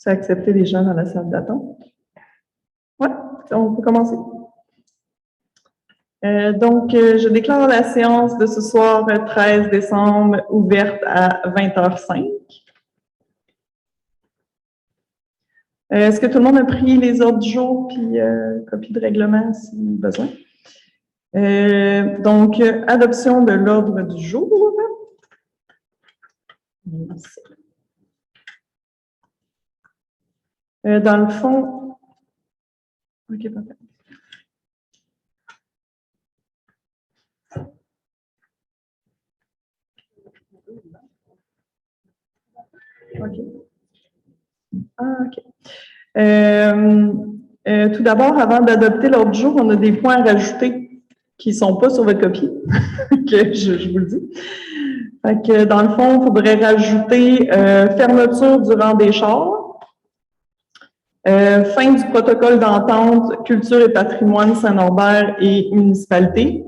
C'est accepter les gens dans la salle d'attente. Oui, on peut commencer. Donc, je déclare la séance de ce soir, 13 décembre, ouverte à 20h05. Est-ce que tout le monde a pris les ordres du jour puis copie de règlement si besoin? Donc, adoption de l'ordre du jour. Merci. Dans le fond, OK, parfait. OK. Ah, OK. Tout d'abord, avant d'adopter l'ordre du jour, on a des points à rajouter qui ne sont pas sur votre copie, que je vous le dis. Fait que, dans le fond, il faudrait rajouter fermeture du rang des chars, fin du protocole d'entente culture et patrimoine Saint-Norbert et municipalité,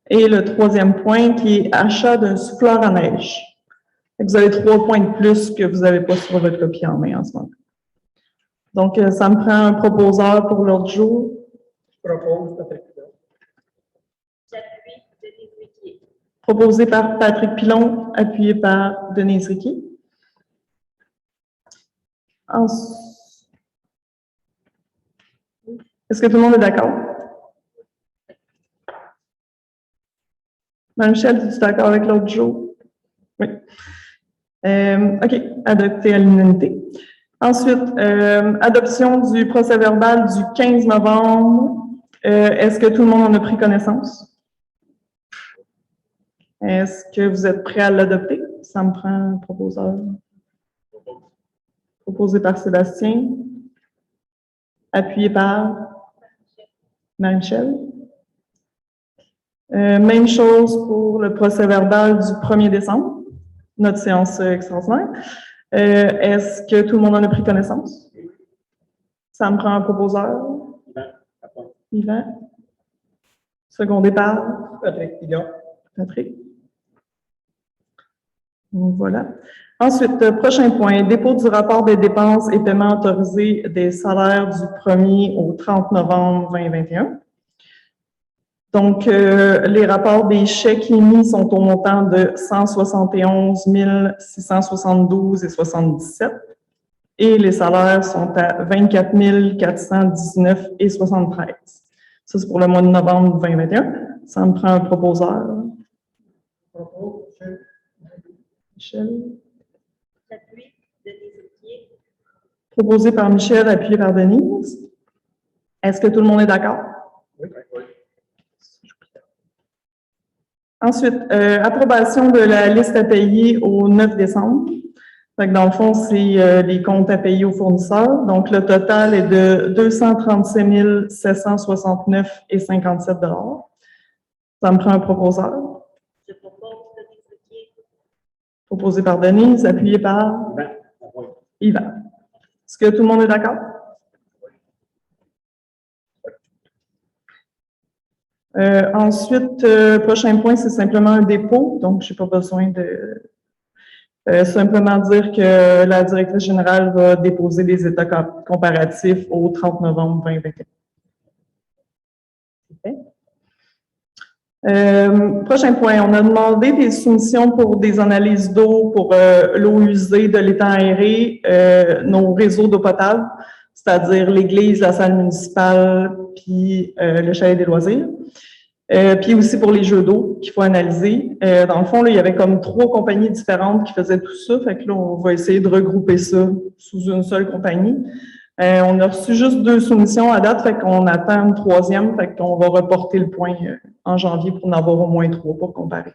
et le troisième point qui est achat d'un souffleur à neige. Vous avez 3 points de plus que vous n'avez pas sur votre copie en main en ce moment. Donc, ça me prend un proposeur pour l'ordre du jour. Je propose Patrick Pilon. J'appuie Denise Riquier. Proposé par Patrick Pilon, appuyé par Denise Riquier. Est-ce que tout le monde est d'accord? Marie-Michel, es-tu d'accord avec l'ordre du jour? Oui. OK, adopté à l'unanimité. Ensuite, adoption du procès-verbal du 15 novembre. Est-ce que tout le monde en a pris connaissance? Est-ce que vous êtes prêts à l'adopter? Ça me prend un proposeur. Proposé par Sébastien. Appuyé par Marie-Michel. Même chose pour le procès-verbal du 1er décembre, notre séance extraordinaire. Est-ce que tout le monde en a pris connaissance? Ça me prend un proposeur. Yvan. Secondé par Patrick Pilon. Patrick. Donc, voilà. Ensuite, prochain point, dépôt du rapport des dépenses et paiements autorisés des salaires du 1er au 30 novembre 2021. Donc, les rapports des chèques émis sont au montant de 171 672,77 et les salaires sont à 24 419,73. Ça, c'est pour le mois de novembre 2021. Ça me prend un proposeur. Je propose Michel. J'appuie Denise Riquier. Proposé par Michel, appuyé par Denise. Est-ce que tout le monde est d'accord? Oui. Ensuite, approbation de la liste à payer au 9 décembre. Fait que dans le fond, c'est les comptes à payer aux fournisseurs. Donc, le total est de 237 769,57 $. Ça me prend un proposeur. Je propose Denise Riquier. Proposé par Denise, appuyé par Yvan. Est-ce que tout le monde est d'accord? Ensuite, prochain point, c'est simplement un dépôt. Donc, je n'ai pas besoin de simplement dire que la directrice générale va déposer les états comparatifs au 30 novembre 2021. Prochain point, on a demandé des soumissions pour des analyses d'eau pour l'eau usée de l'étang aéré, nos réseaux d'eau potable, c'est-à-dire l'église, la salle municipale, puis le chalet des loisirs. Puis aussi pour les jeux d'eau qu'il faut analyser. Dans le fond, là, il y avait comme 3 compagnies différentes qui faisaient tout ça. Fait que là, on va essayer de regrouper ça sous une seule compagnie. On a reçu juste 2 soumissions à date, fait qu'on attend une 3e, fait qu'on va reporter le point en janvier pour en avoir au moins 3 pour comparer.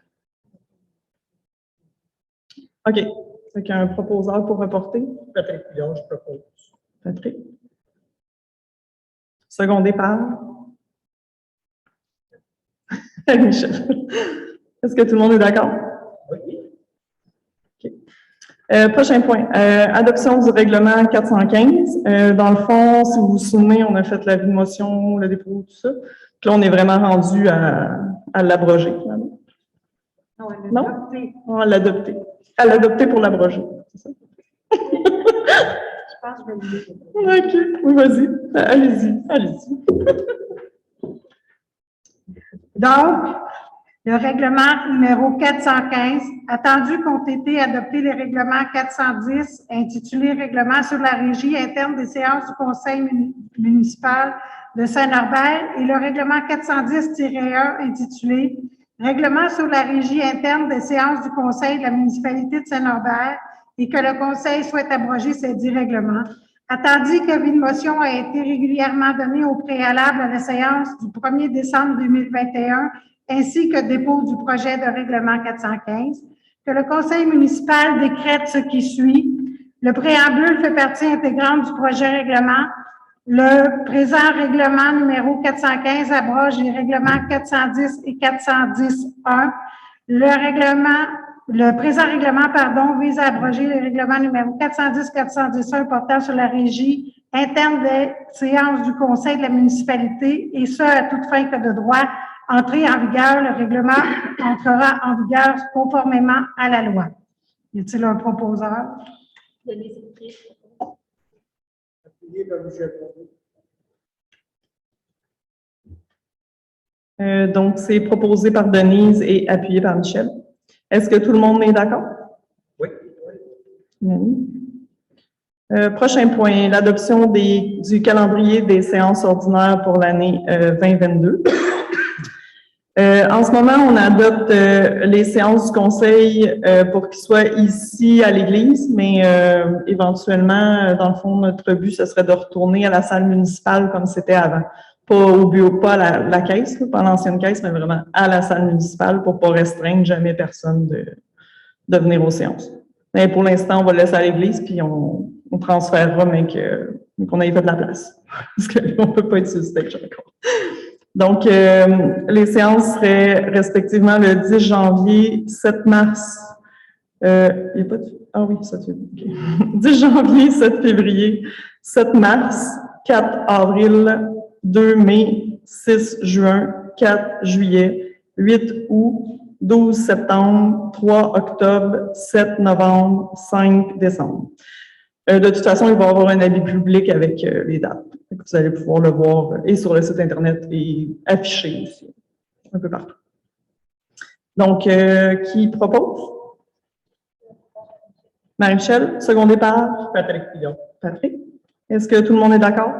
OK. Fait qu'il y a un proposeur pour reporter. Patrick Pilon, je propose. Patrick. Secondé par Michel. Est-ce que tout le monde est d'accord? Oui. OK. Prochain point, adoption du règlement 415. Dans le fond, si vous vous souvenez, on a fait l'avis de motion, le dépôt, tout ça. Puis là, on est vraiment rendu à l'abroger. Non? On l'a adopté. À l'adopter pour l'abroger. C'est ça? pense que je vais le lire. OK, oui, vas-y. Allez-y, allez-y. Donc, le règlement numéro 415, attendu qu'ont été adoptés les règlements 410, intitulé Règlement sur la régie interne des séances du Conseil municipal de Saint-Norbert, et le règlement 410-1, intitulé Règlement sur la régie interne des séances du Conseil de la municipalité de Saint-Norbert, et que le Conseil souhaite abroger ces 10 règlements. Attendu qu'une motion a été régulièrement donnée au préalable à la séance du 1er décembre 2021, ainsi que dépôt du projet de règlement 415, que le Conseil municipal décrète ce qui suit. Le préambule fait partie intégrante du projet règlement. Le présent règlement numéro 415 abroge les règlements 410 et 410-1. Le présent règlement, vise à abroger les règlements numéro 410-410-1 portant sur la régie interne des séances du Conseil de la municipalité, et ce, à toute fin que de droit. Entrée en vigueur, le règlement entrera en vigueur conformément à la loi. Y a-t-il un proposeur? Denise Riquier. Appuyé par Michel Provost. Donc, c'est proposé par Denise et appuyé par Michel. Est-ce que tout le monde est d'accord? Oui. Oui. Prochain point, l'adoption du calendrier des séances ordinaires pour l'année 2022. En ce moment, on adopte les séances du conseil pour qu'ils soient ici à l'église, mais éventuellement, dans le fond, notre but, ce serait de retourner à la salle municipale comme c'était avant. Pas au bureau, pas à la caisse, pas l'ancienne caisse, mais vraiment à la salle municipale pour pas restreindre jamais personne de venir aux séances. Mais pour l'instant, on va le laisser à l'église, puis on transférera, mais qu'on ait fait de la place. Parce qu'on ne peut pas être sur le stage encore. Donc, les séances seraient respectivement le 10 janvier, 7 mars. Il n'y a pas de... Ah oui, 7 février. Okay. 10 janvier, 7 février, 7 mars, 4 avril, 2 mai, 6 juin, 4 juillet, 8 août, 12 septembre, 3 octobre, 7 novembre, 5 décembre. De toute façon, il va y avoir un avis public avec les dates. Vous allez pouvoir le voir et sur le site Internet et affiché aussi, un peu partout. Donc, qui propose? Marie-Michel, secondé par? Patrick Pilon. Patrick. Est-ce que tout le monde est d'accord?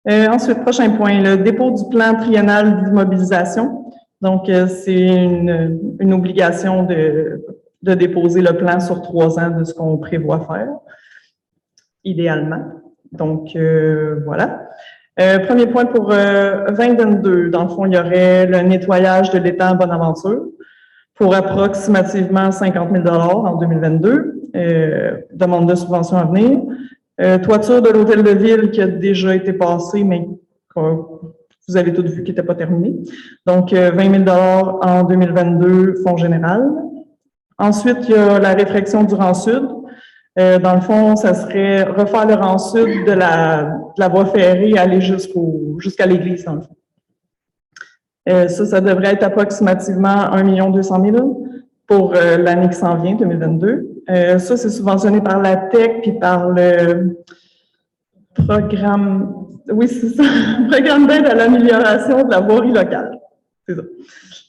Ensuite, prochain point, le dépôt du plan triennal d'immobilisation. Donc, c'est une obligation de déposer le plan sur 3 ans de ce qu'on prévoit faire, idéalement. Donc, voilà. Premier point pour 2022, dans le fond, il y aurait le nettoyage de l'étang Bonaventure pour approximativement 50 000 $ en 2022. Demande de subvention à venir. Toiture de l'hôtel de ville qui a déjà été passée, mais vous avez tous vu qui n'était pas terminé. Donc, 20 000 $ en 2022, fonds général. Ensuite, il y a la réfection du rang sud. Dans le fond, ça serait refaire le rang sud de la voie ferrée, aller jusqu'à l'église, dans le fond. Ça devrait être approximativement 1 200 000 pour l'année qui s'en vient, 2022. Ça, c'est subventionné par la TEC puis par le programme, oui, c'est ça, programme d'aide à l'amélioration de la voirie locale. C'est ça.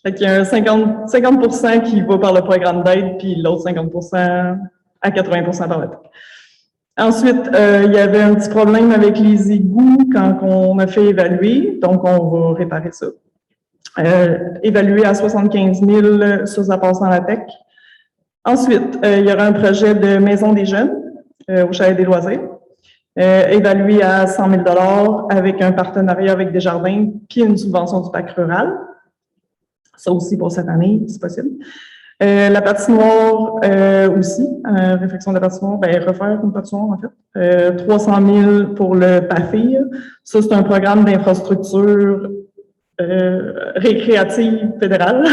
Fait qu'il y a un 50% qui va par le programme d'aide, puis l'autre 50% à 80% par la TEC. Ensuite, il y avait un petit problème avec les égouts quand on a fait évaluer, donc on va réparer ça. Évalué à 75 000, ça passe dans la TEC. Ensuite, il y aura un projet de maison des jeunes au Chalet des Loisirs, évalué à 100 000 $ avec un partenariat avec Desjardins, puis une subvention du PAC rural. Ça aussi pour cette année, c'est possible. La patinoire aussi, réfection de la patinoire, refaire une patinoire en fait. 300 000 pour le PAFIR. Ça, c'est un programme d'infrastructure récréative fédérale.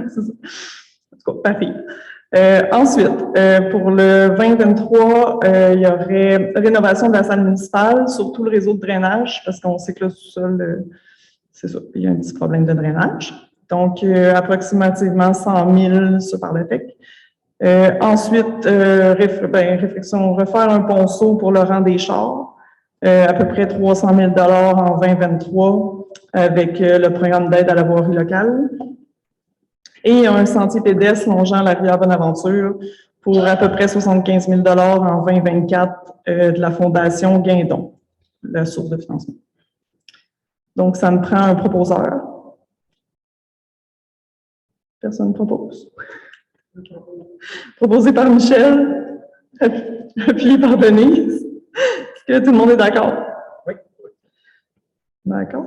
C'est ça. En tout cas, PAFIR. Ensuite, pour le 2023, il y aurait rénovation de la salle municipale, surtout le réseau de drainage, parce qu'on sait que le sous-sol, c'est ça, il y a un petit problème de drainage. Donc, approximativement 100 000 ça par le TEC. Ensuite, réflexion, refaire un ponceau pour le rang des chars, à peu près 300 000 en 2023 avec le programme d'aide à la voirie locale. Et un sentier pédestre longeant la rivière Bonaventure pour à peu près 75 000 en 2024 de la Fondation Guindon, la source de financement. Donc, ça me prend un proposeur. Personne ne propose. Proposé par Michel, appuyé par Denise. Est-ce que tout le monde est d'accord? Oui. D'accord.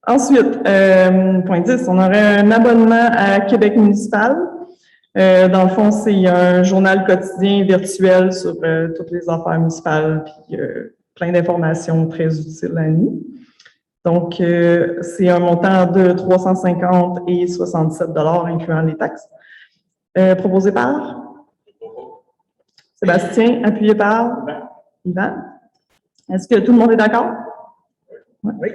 Ensuite, point 10, on aurait un abonnement à Québec municipal. Dans le fond, c'est un journal quotidien virtuel sur toutes les affaires municipales, puis plein d'informations très utiles à nous. Donc, c'est un montant de 350 et 67 incluant les taxes. Proposé par Sébastien, appuyé par Yvan. Est-ce que tout le monde est d'accord? Oui.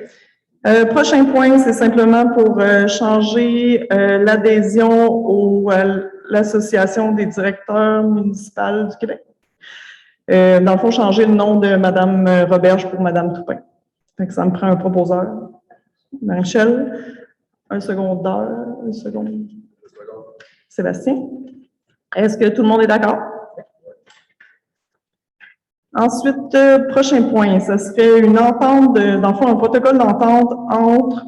Prochain point, c'est simplement pour changer l'adhésion à l'Association des directeurs municipaux du Québec. Dans le fond, changer le nom de Mme Roberge pour Mme Toupin. Fait que ça me prend un proposeur. Marie-Michel, un secondeur, un second. Sébastien. Est-ce que tout le monde est d'accord? Ensuite, prochain point, ce serait une entente, dans le fond, un protocole d'entente entre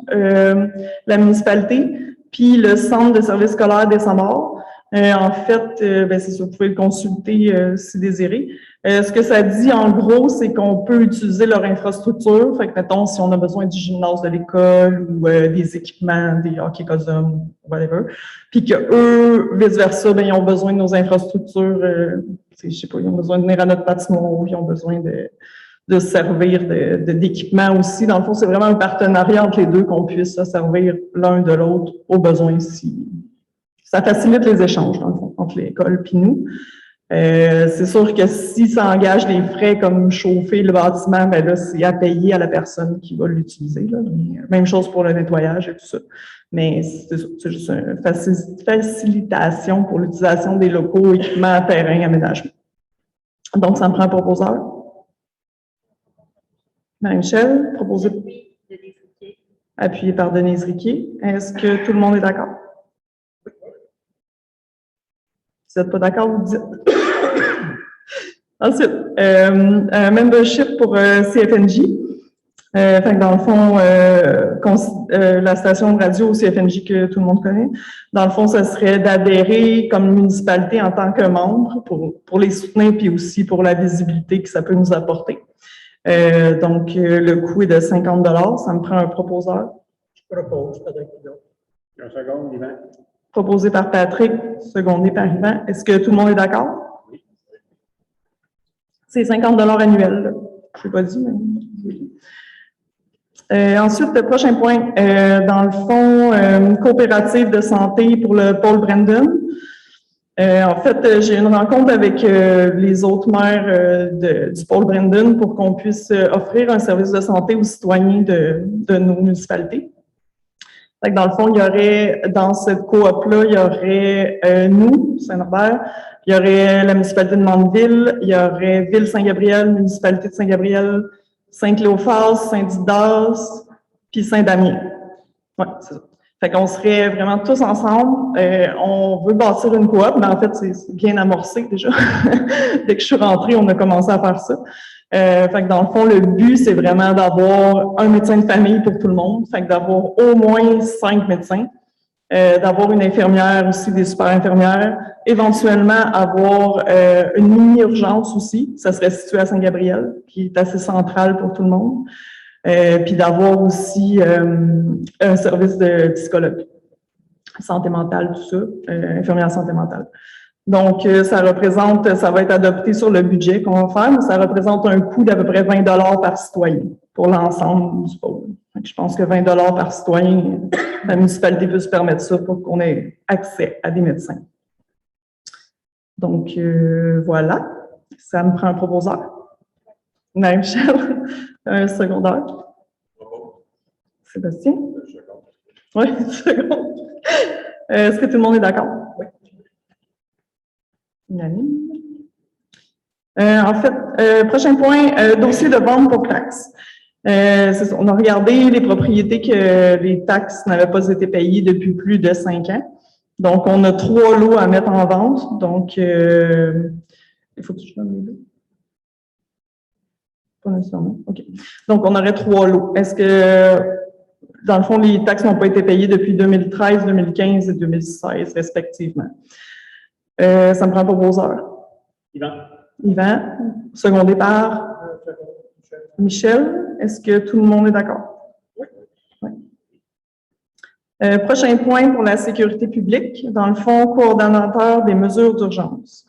la municipalité puis le centre de services scolaires des Saint-Maur. En fait, c'est sûr, vous pouvez le consulter si désiré. Ce que ça dit, en gros, c'est qu'on peut utiliser leur infrastructure. Fait que, mettons, si on a besoin du gymnase de l'école ou des équipements, des hockey cosum, whatever, puis que eux, vice-versa, ben, ils ont besoin de nos infrastructures, je sais pas, ils ont besoin de venir à notre patinoire, ils ont besoin de se servir d'équipements aussi. Dans le fond, c'est vraiment un partenariat entre les deux qu'on puisse se servir l'un de l'autre aux besoins si ça facilite les échanges, dans le fond, entre l'école et nous. C'est sûr que si ça engage des frais comme chauffer le bâtiment, ben là, c'est à payer à la personne qui va l'utiliser. Même chose pour le nettoyage et tout ça. Mais c'est juste une facilitation pour l'utilisation des locaux, équipements, terrains, aménagements. Donc, ça me prend un proposeur. Marie-Michel, proposé. Denise Riquier. Appuyé par Denise Riquier. Est-ce que tout le monde est d'accord? Si vous n'êtes pas d'accord, vous dites. Ensuite, membership pour CFNJ. Fait que dans le fond, la station de radio CFNJ que tout le monde connaît, dans le fond, ce serait d'adhérer comme municipalité en tant que membre pour les soutenir puis aussi pour la visibilité que ça peut nous apporter. Donc, le coût est de 50 $. Ça me prend un proposeur. Je propose, Patrick. Un second, Yvan. Proposé par Patrick, secondé par Yvan. Est-ce que tout le monde est d'accord? Oui. C'est 50 $ annuels. Là. Je ne l'ai pas dit, mais oui. Ensuite, le prochain point, dans le fond, une coopérative de santé pour le pôle Brandon. En fait, j'ai une rencontre avec les autres maires du pôle Brandon pour qu'on puisse offrir un service de santé aux citoyens de nos municipalités. Fait que dans le fond, il y aurait, dans cette coop-là, il y aurait nous, Saint-Norbert, il y aurait la municipalité de Mandeville, il y aurait Ville-Saint-Gabriel, municipalité de Saint-Gabriel, Saint-Cléophas, Saint-Didas, puis Saint-Damien. Oui, c'est ça. Fait qu'on serait vraiment tous ensemble. On veut bâtir une coop, mais en fait, c'est bien amorcé déjà. Dès que je suis rentrée, on a commencé à faire ça. Fait que dans le fond, le but, c'est vraiment d'avoir un médecin de famille pour tout le monde. Fait que d'avoir au moins 5 médecins, d'avoir une infirmière aussi, des super infirmières, éventuellement avoir une mini-urgence aussi. Ça serait situé à Saint-Gabriel, qui est assez central pour tout le monde. Puis d'avoir aussi un service de psychologue, santé mentale, tout ça, infirmière santé mentale. Donc, ça va être adopté sur le budget qu'on va faire, mais ça représente un coût d'à peu près 20 $ par citoyen pour l'ensemble du pôle. Je pense que 20 $ par citoyen, la municipalité peut se permettre ça pour qu'on ait accès à des médecins. Donc, voilà, ça me prend un proposeur. Marie-Michel, un secondaire. Sébastien? Oui, second. Est-ce que tout le monde est d'accord? Oui. Unanime. En fait, prochain point, dossier de vente pour taxes. C'est ça, on a regardé les propriétés que les taxes n'avaient pas été payées depuis plus de 5 ans. Donc, on a 3 lots à mettre en vente. Donc, il faut que je donne les lots. Pas nécessairement. OK. Donc, on aurait 3 lots. Est-ce que, dans le fond, les taxes n'ont pas été payées depuis 2013, 2015 et 2016, respectivement? Ça me prend un proposeur. Yvan, secondé par Michel. Est-ce que tout le monde est d'accord? Oui. Prochain point pour la sécurité publique. Dans le fond, coordonnateur des mesures d'urgence.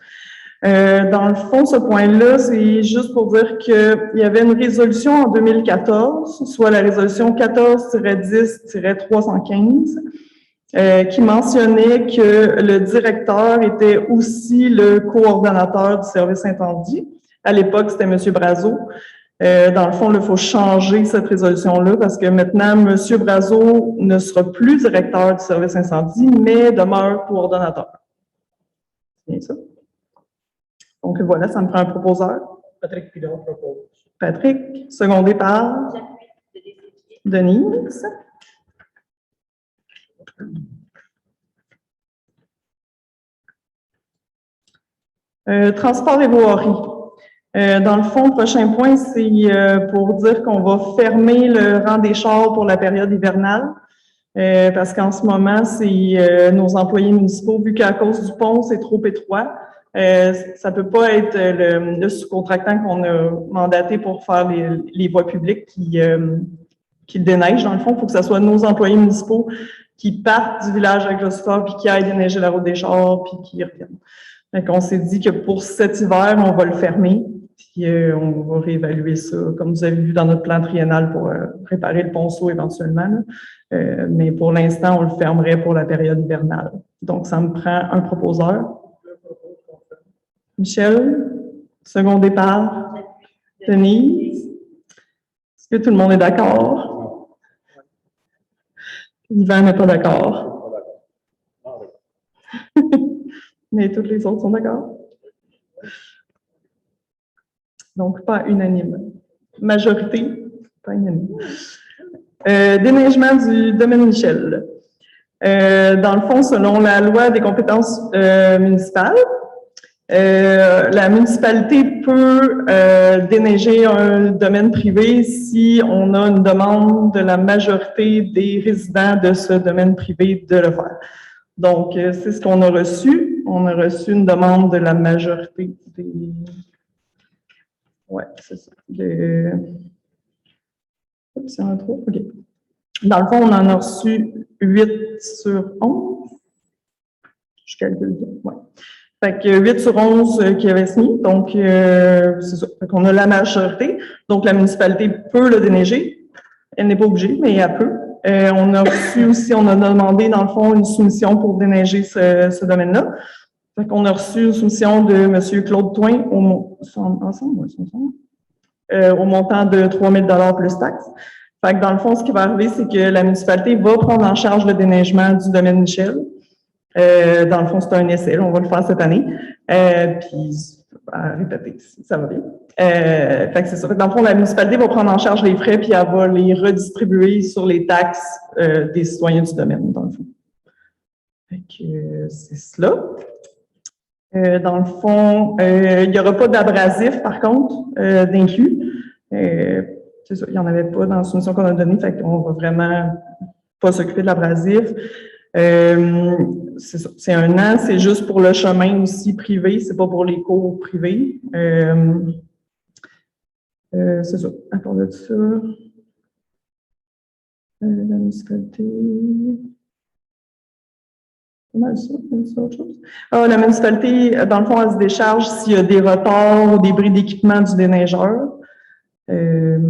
Dans le fond, ce point-là, c'est juste pour dire qu'il y avait une résolution en 2014, soit la résolution 14-10-315, qui mentionnait que le directeur était aussi le coordonnateur du service incendie. À l'époque, c'était M. Brazeau. Dans le fond, il faut changer cette résolution-là parce que maintenant, M. Brazeau ne sera plus directeur du service incendie, mais demeure coordonnateur. C'est bien ça? Donc voilà, ça me prend un proposeur. Patrick Pilon propose. Patrick, secondé par Denise. Transport et voirie. Dans le fond, le prochain point, c'est pour dire qu'on va fermer le rang des chars pour la période hivernale. Parce qu'en ce moment, c'est nos employés municipaux, vu qu'à cause du pont, c'est trop étroit. Ça peut pas être le sous-contractant qu'on a mandaté pour faire les voies publiques qui le déneige. Dans le fond, il faut que ce soit nos employés municipaux qui partent du village avec le sport, puis qui aillent déneiger la route des chars, puis qui reviennent. Donc, on s'est dit que pour cet hiver, on va le fermer, puis on va réévaluer ça, comme vous avez vu dans notre plan triennal pour préparer le ponceau éventuellement. Mais pour l'instant, on le fermerait pour la période hivernale. Donc, ça me prend un proposeur. Michel, secondé par Denise. Est-ce que tout le monde est d'accord? Yvan n'est pas d'accord. Mais tous les autres sont d'accord? Donc, pas unanime. Majorité, pas unanime. Déneigement du domaine Michel. Dans le fond, selon la loi des compétences municipales, la municipalité peut déneiger un domaine privé si on a une demande de la majorité des résidents de ce domaine privé de le faire. Donc, c'est ce qu'on a reçu. On a reçu une demande de la majorité des... Ouais, c'est ça. Oups, il y en a trop. OK. Dans le fond, on en a reçu 8 sur 11. Je calcule bien. Ouais. Fait que 8 sur 11 qui avaient signé, donc c'est ça. Fait qu'on a la majorité, donc la municipalité peut le déneiger. Elle n'est pas obligée, mais elle peut. On a reçu aussi, on a demandé dans le fond une soumission pour déneiger ce domaine-là. Fait qu'on a reçu une soumission de M. Claude Toin au montant de 3 000 $ plus taxes. Fait que dans le fond, ce qui va arriver, c'est que la municipalité va prendre en charge le déneigement du domaine Michel. Dans le fond, c'est un essai, on va le faire cette année. Puis, répéter, ça va bien. Fait que c'est ça. Dans le fond, la municipalité va prendre en charge les frais, puis elle va les redistribuer sur les taxes des citoyens du domaine, dans le fond. Fait que c'est cela. Dans le fond, il n'y aura pas d'abrasif, par contre, d'inclus. C'est ça, il n'y en avait pas dans la soumission qu'on a donnée, fait qu'on va vraiment pas s'occuper de l'abrasif. C'est ça, c'est 1 an, c'est juste pour le chemin aussi privé, c'est pas pour les cours privés. C'est ça, à part de ça, la municipalité... C'est autre chose. Ah, la municipalité, dans le fond, elle se décharge s'il y a des retards ou des bris d'équipement du déneigeur. C'est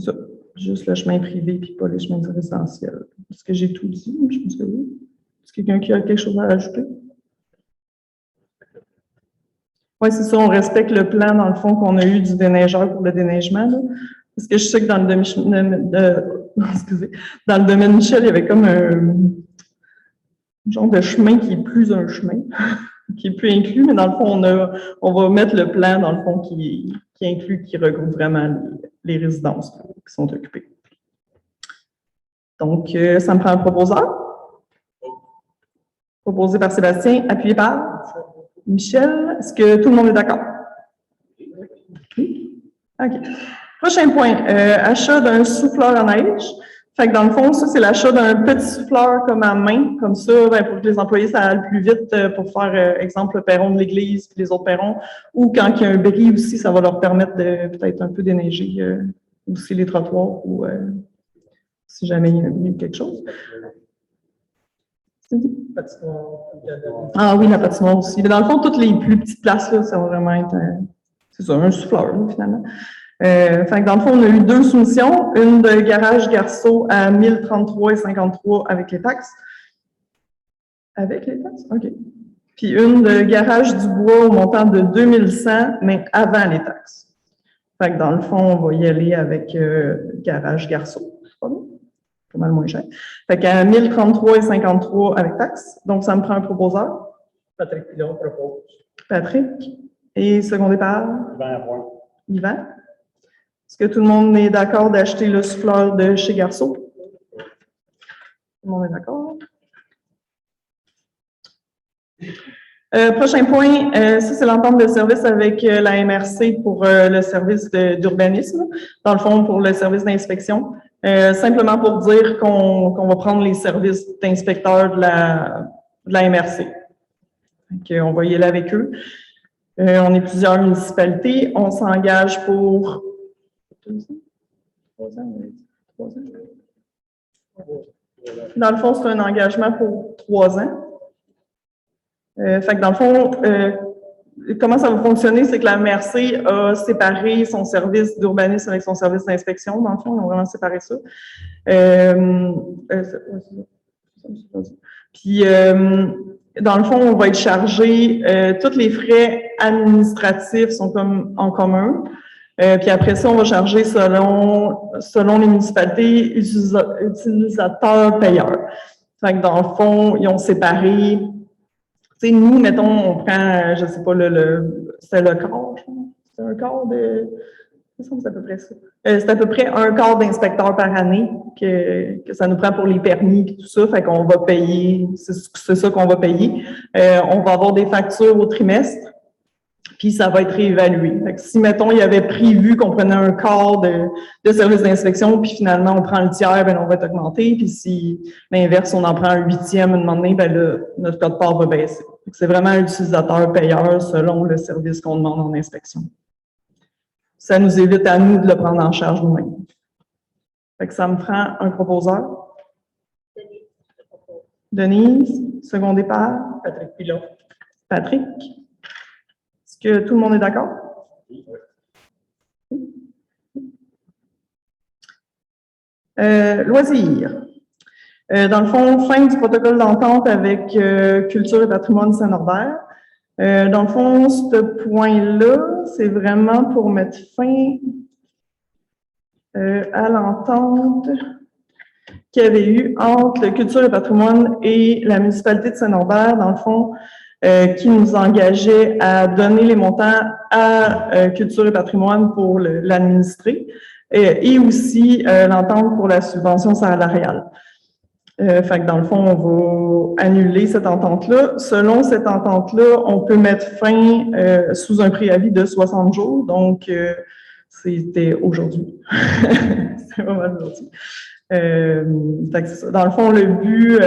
ça. Juste le chemin privé puis pas les chemins résidentiels. Est-ce que j'ai tout dit? Je pense que oui. Est-ce que quelqu'un qui a quelque chose à ajouter? Oui, c'est ça. On respecte le plan, dans le fond, qu'on a eu du déneigeur pour le déneigement. Là. Parce que je sais que dans le domaine Michel, il y avait comme un genre de chemin qui est plus un chemin. qui est plus inclus, mais dans le fond, on va mettre le plan, dans le fond, qui inclut, qui regroupe vraiment les résidences qui sont occupées. Donc, ça me prend un proposeur. Proposé par Sébastien, appuyé par Michel. Est-ce que tout le monde est d'accord? Oui? OK. Prochain point, achat d'un souffleur à neige. Fait que dans le fond, ça, c'est l'achat d'un petit souffleur comme à main, comme ça, ben, pour que les employés, ça aille plus vite pour faire, exemple, le perron de l'église puis les autres perrons. Ou quand il y a un bris aussi, ça va leur permettre de peut-être un peu déneiger aussi les trottoirs ou si jamais il y a quelque chose. Patinoire, Ah oui, la patinoire aussi. Mais dans le fond, toutes les plus petites places, là, ça va vraiment être, c'est ça, un souffleur, là, finalement. Fait que dans le fond, on a eu 2 soumissions, une de Garage Garceau à 1033,53 avec les taxes. Avec les taxes? OK. Puis une de Garage du Bois au montant de 2100, mais avant les taxes. Fait que dans le fond, on va y aller avec Garage Garceau. C'est pas bien? Pas mal moins cher. Fait qu'à 1033,53 avec taxes. Donc, ça me prend un proposeur. Patrick Pilon propose. Patrick. Et secondé par Yvan Lapointe. Yvan. Est-ce que tout le monde est d'accord d'acheter le souffleur de chez Garceau? Tout le monde est d'accord? Prochain point, ça c'est l'entente de service avec la MRC pour le service d'urbanisme, dans le fond pour le service d'inspection. Simplement pour dire qu'on va prendre les services d'inspecteurs de la MRC. Donc, on va y aller avec eux. On est plusieurs municipalités. On s'engage pour 3 ans. Dans le fond, c'est un engagement pour 3 ans. Fait que dans le fond, comment ça va fonctionner, c'est que la MRC a séparé son service d'urbanisme avec son service d'inspection. Dans le fond, ils ont vraiment séparé ça. Puis, dans le fond, on va être chargé, tous les frais administratifs sont comme en commun. Puis après ça, on va charger selon les municipalités, utilisateurs, payeurs. Fait que dans le fond, ils ont séparé. Tu sais, nous, mettons, on prend, je sais pas, c'est le quart, je pense. C'est un quart de. C'est à peu près ça. C'est à peu près un quart d'inspecteurs par année que ça nous prend pour les permis et tout ça. Fait qu'on va payer, c'est ça qu'on va payer. On va avoir des factures au trimestre, puis ça va être réévalué. Fait que si, mettons, il y avait prévu qu'on prenait un quart de service d'inspection, puis finalement, on prend le tiers, ben on va être augmenté. Puis si l'inverse, on en prend un 8e à un moment donné, ben là, notre quote-part va baisser. C'est vraiment l'utilisateur-payeur selon le service qu'on demande en inspection. Ça nous évite à nous de le prendre en charge nous-mêmes. Fait que ça me prend un proposeur. Denise, secondé par Patrick Pilon. Patrick. Est-ce que tout le monde est d'accord? Loisirs. Dans le fond, fin du protocole d'entente avec Culture et Patrimoine Saint-Norbert. Dans le fond, ce point-là, c'est vraiment pour mettre fin à l'entente qu'il y avait eu entre le Culture et Patrimoine et la municipalité de Saint-Norbert, dans le fond, qui nous engageait à donner les montants à Culture et Patrimoine pour l'administrer, et aussi l'entente pour la subvention salariale. Fait que dans le fond, on va annuler cette entente-là. Selon cette entente-là, on peut mettre fin sous un préavis de 60 jours. Donc, c'était aujourd'hui. C'est vraiment aujourd'hui. Fait que c'est ça. Dans le fond, le but,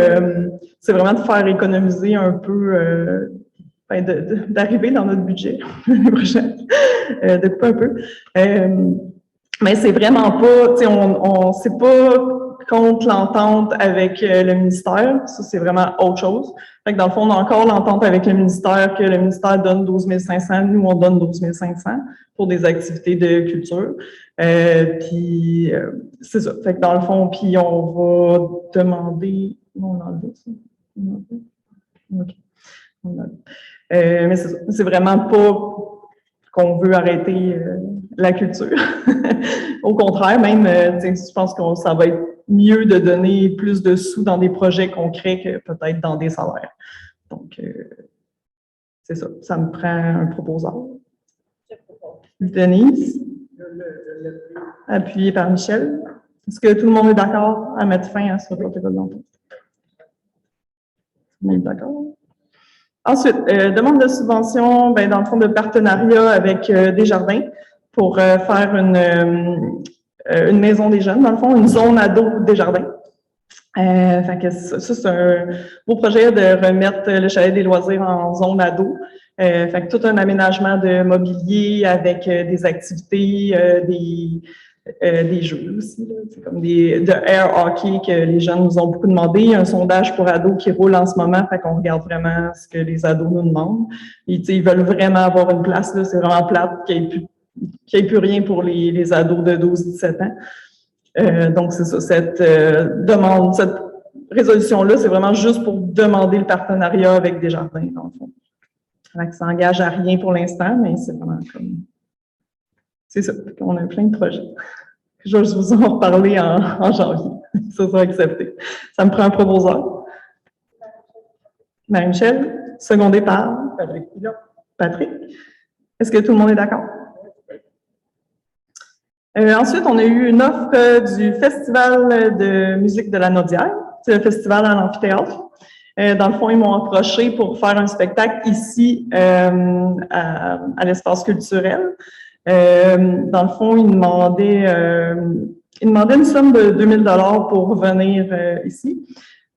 c'est vraiment de faire économiser un peu, d'arriver dans notre budget l'année prochaine, de couper un peu. Mais c'est vraiment pas, tu sais, c'est pas contre l'entente avec le ministère. Ça, c'est vraiment autre chose. Fait que dans le fond, on a encore l'entente avec le ministère que le ministère donne 12 500. Nous, on donne 12 500 pour des activités de culture. Puis, c'est ça. Fait que dans le fond, puis on va demander... Non, on a enlevé ça. OK. Mais c'est ça. C'est vraiment pas qu'on veut arrêter la culture. Au contraire, même, je pense que ça va être mieux de donner plus de sous dans des projets concrets que peut-être dans des salaires. Donc, c'est ça. Ça me prend un proposeur. Je propose. Denise, Je l'ai pris. appuyé par Michel. Est-ce que tout le monde est d'accord à mettre fin à ce protocole d'entente? Tout le monde est d'accord? Ensuite, demande de subvention, ben, dans le fond, de partenariat avec Desjardins pour faire une maison des jeunes, dans le fond, une zone ado Desjardins. Fait que ça, c'est un beau projet de remettre le chalet des loisirs en zone ado. Fait que tout un aménagement de mobilier avec des activités, des jeux aussi, là. C'est comme de air hockey que les jeunes nous ont beaucoup demandé. Il y a un sondage pour ados qui roule en ce moment, fait qu'on regarde vraiment ce que les ados nous demandent. Et, ils veulent vraiment avoir une place, là. C'est vraiment plate qu'il n'y ait plus rien pour les ados de 12-17 ans. Donc, c'est ça, cette résolution-là, c'est vraiment juste pour demander le partenariat avec Desjardins, dans le fond. Donc, ça n'engage à rien pour l'instant, mais c'est vraiment comme... C'est ça, on a plein de projets. Je vais vous en reparler en janvier. Ça sera accepté. Ça me prend un proposeur. Marie-Michel, secondé par Patrick Pilon. Patrick. Est-ce que tout le monde est d'accord? Ensuite, on a eu une offre du Festival de musique de la Naudière. C'est le festival à l'amphithéâtre. Dans le fond, ils m'ont approché pour faire un spectacle ici à l'espace culturel. Dans le fond, ils demandaient une somme de 2000 $ pour venir ici.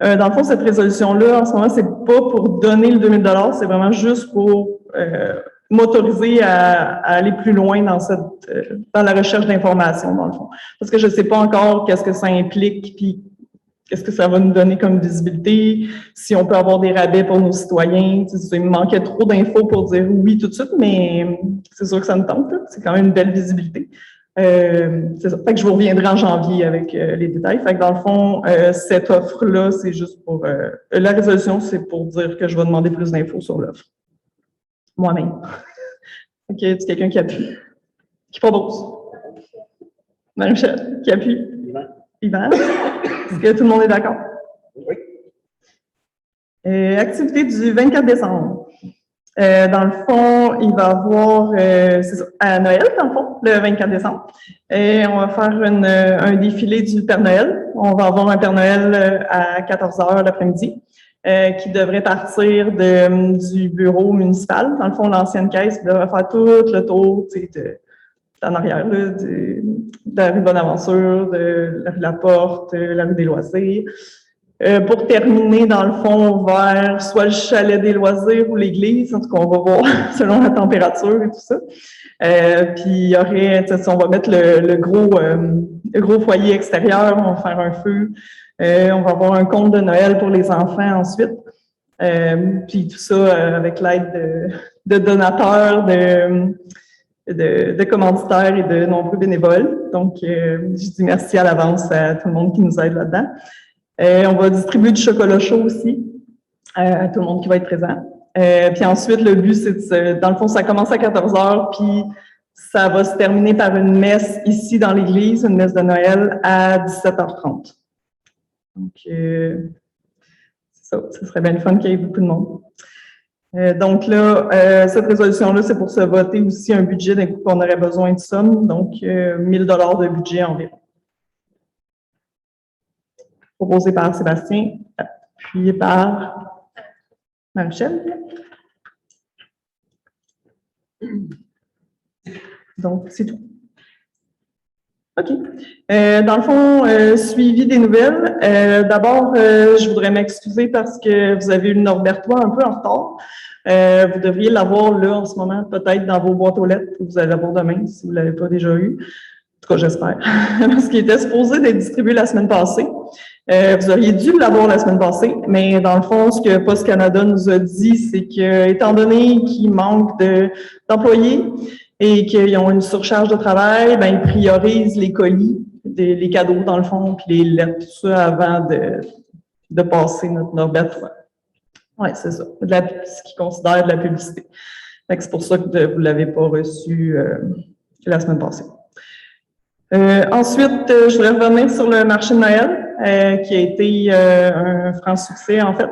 Dans le fond, cette résolution-là, en ce moment, c'est pas pour donner le 2000 $, c'est vraiment juste pour m'autoriser à aller plus loin dans la recherche d'informations, dans le fond. Parce que je sais pas encore qu'est-ce que ça implique, puis qu'est-ce que ça va nous donner comme visibilité, si on peut avoir des rabais pour nos citoyens. Il me manquait trop d'infos pour dire oui tout de suite, mais c'est sûr que ça me tente. C'est quand même une belle visibilité. C'est ça. Fait que je vous reviendrai en janvier avec les détails. Fait que dans le fond, cette offre-là, c'est juste pour... la résolution, c'est pour dire que je vais demander plus d'infos sur l'offre. Moi-même. OK, c'est quelqu'un qui appuie. Qui propose? Marie-Michel, qui appuie? Yvan. Est-ce que tout le monde est d'accord? Oui. Activité du 24 décembre. Dans le fond, il va y avoir, c'est ça, à Noël, dans le fond, le 24 décembre. Et on va faire un défilé du Père Noël. On va avoir un Père Noël à 14h l'après-midi qui devrait partir du bureau municipal. Dans le fond, l'ancienne caisse qui devrait faire tout le tour, tu sais, en arrière, là, de la rue Bonaventure, de la rue Laporte, la rue des Loisirs. Pour terminer, dans le fond, vers soit le chalet des loisirs ou l'église, en tout cas, on va voir selon la température et tout ça. Puis il y aurait, on va mettre le gros foyer extérieur, on va faire un feu. On va avoir un conte de Noël pour les enfants ensuite. Puis tout ça avec l'aide de donateurs, de commanditaires et de nombreux bénévoles. Donc, je dis merci à l'avance à tout le monde qui nous aide là-dedans. On va distribuer du chocolat chaud aussi à tout le monde qui va être présent. Puis ensuite, le but, c'est dans le fond, ça commence à 14h, puis ça va se terminer par une messe ici dans l'église, une messe de Noël à 17h30. Donc, c'est ça, ce serait bien le fun qu'il y ait beaucoup de monde. Donc là, cette résolution-là, c'est pour se voter aussi un budget d'un coup qu'on aurait besoin de somme, donc 1000 $ de budget environ. Proposé par Sébastien, appuyé par Marie-Michel. Donc, c'est tout. OK. Dans le fond, suivi des nouvelles. D'abord, je voudrais m'excuser parce que vous avez eu le Norbertois un peu en retard. Vous devriez l'avoir là en ce moment, peut-être dans vos boîtes aux lettres que vous allez l'avoir demain si vous ne l'avez pas déjà eu. En tout cas, j'espère. Parce qu'il était supposé d'être distribué la semaine passée. Vous auriez dû l'avoir la semaine passée, mais dans le fond, ce que Post Canada nous a dit, c'est que, étant donné qu'il manque d'employés et qu'ils ont une surcharge de travail, ben ils priorisent les colis, les cadeaux dans le fond, puis les lettres, tout ça, avant de passer notre Norbertois. Oui, c'est ça. Ce qu'ils considèrent de la publicité. C'est pour ça que vous ne l'avez pas reçu la semaine passée. Ensuite, je voudrais revenir sur le marché de Noël, qui a été un franc succès, en fait.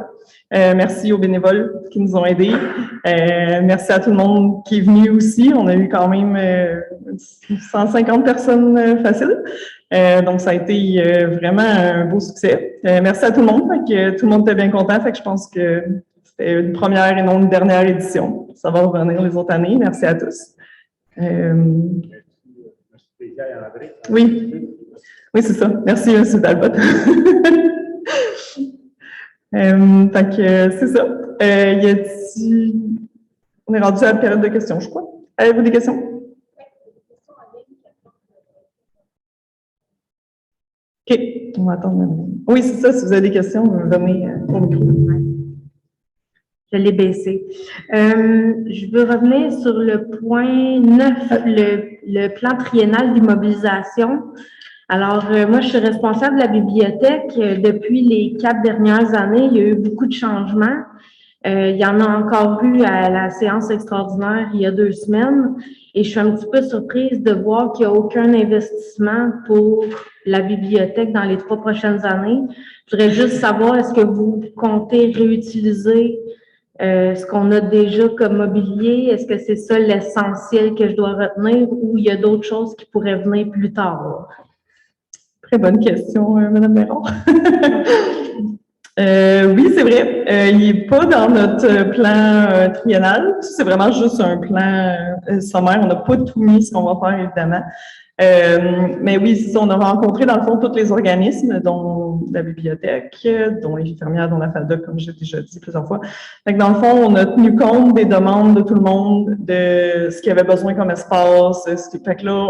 Merci aux bénévoles qui nous ont aidés. Merci à tout le monde qui est venu aussi. On a eu quand même 150 personnes faciles. Donc, ça a été vraiment un beau succès. Merci à tout le monde. Fait que tout le monde était bien content. Fait que je pense que c'était une première et non une dernière édition. Ça va revenir les autres années. Merci à tous. Oui. Oui, c'est ça. Merci, M. Talbot. Fait que c'est ça. On est rendu à la période de questions, je crois. Avez-vous des questions? OK. On va attendre. Oui, c'est ça. Si vous avez des questions, venez au micro. Je l'ai baissé. Je veux revenir sur le point 9, le plan triennal d'immobilisation. Alors, moi, je suis responsable de la bibliothèque. Depuis les 4 dernières années, il y a eu beaucoup de changements. Il y en a encore eu à la séance extraordinaire il y a 2 semaines. Et je suis un petit peu surprise de voir qu'il n'y a aucun investissement pour la bibliothèque dans les 3 prochaines années. Je voudrais juste savoir, est-ce que vous comptez réutiliser ce qu'on a déjà comme mobilier? Est-ce que c'est ça l'essentiel que je dois retenir ou il y a d'autres choses qui pourraient venir plus tard? Très bonne question, Mme Méron. Oui, c'est vrai. Il n'est pas dans notre plan triennal. C'est vraiment juste un plan sommaire. On n'a pas tout mis ce qu'on va faire, évidemment. Mais oui, c'est ça. On a rencontré, dans le fond, tous les organismes, dont la bibliothèque, dont les infirmières, dont la FADOC, comme j'ai déjà dit plusieurs fois. Fait que dans le fond, on a tenu compte des demandes de tout le monde, de ce qu'il y avait besoin comme espace. Fait que là,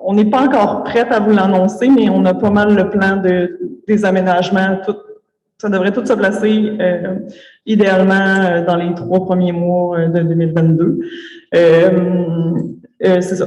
on n'est pas encore prête à vous l'annoncer, mais on a pas mal le plan des aménagements. Ça devrait tout se placer idéalement dans les 3 premiers mois de 2022. C'est ça.